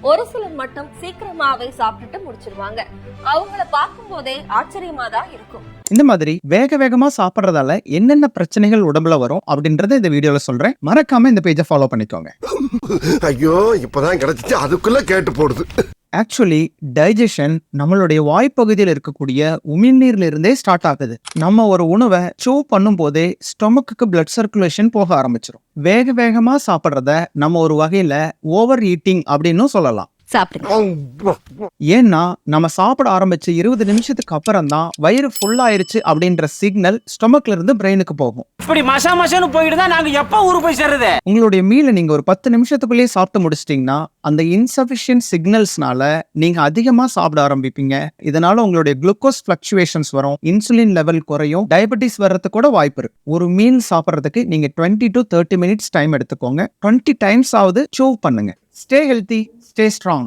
ஒரு சிலர் மட்டும் சீக்கிரமாவே சாப்பிட்டுட்டு முடிச்சிருவாங்க. அவங்கள பார்க்கும் போதே ஆச்சரியமா தான் இருக்கும். இந்த மாதிரி வேக வேகமா சாப்பிடுறதால என்னென்ன பிரச்சனைகள் உடம்புல வரும் அப்படின்றத இந்த வீடியோல சொல்றேன். மறக்காம இந்த பேஜை ஃபாலோ பண்ணிக்கோங்க. ஐயோ இப்பதான் கிடைச்சிச்சு, அதுக்குள்ள கேட்டு போடுது. ஆக்சுவலி டைஜஷன் நம்மளுடைய வாய்ப்பகுதியில் இருக்கக்கூடிய உமிழ்நீர்ல இருந்தே ஸ்டார்ட் ஆகுது. நம்ம ஒரு உணவை சூ பண்ணும் போதே ஸ்டொமக்கு பிளட் சர்க்குலேஷன் போக ஆரம்பிச்சிடும். வேக வேகமா சாப்பிடுறத நம்ம ஒரு வகையில ஓவர் ஈட்டிங் அப்படின்னு சொல்லலாம். சாப்பிடுங்க. ஏன்னா நம்ம சாப்பிட ஆரம்பிச்சு 20 நிமிஷத்துக்கு அப்புறம் தான் வயிறு ஃபுல் ஆயிருச்சு அப்படின்ற சிக்னல் ஸ்டொமக்ல இருந்து பிரெயினுக்கு போகும். இப்படி மசா மசான்னு போயிட்டு தான் நாங்க எப்ப ஊருக்கு போய் சேர்றது? உங்களுடைய மீலை நீங்க ஒரு 10 நிமிஷத்துக்குள்ளேயே சாப்பிட்டு முடிச்சிட்டீங்கன்னா அந்த இன்சஃபிஷியன்ட் சிக்னல்ஸ்னால நீங்க அதிகமா சாப்பிட ஆரம்பிப்பீங்க. இதனால உங்களுடைய குளுக்கோஸ் பிளக்சுவேஷன்ஸ் வரும், இன்சுலின் லெவல் குறையும், டயபெட்டிஸ் வர்றதுக்கு கூட வாய்ப்பு இருக்கு. ஒரு மீல் சாப்பிட்றதுக்கு நீங்க 20 to 30 மினிட்ஸ் டைம் எடுத்துக்கோங்க. 20 டைம்ஸ் ஆவது சூவ் பண்ணுங்க. Stay healthy, stay strong.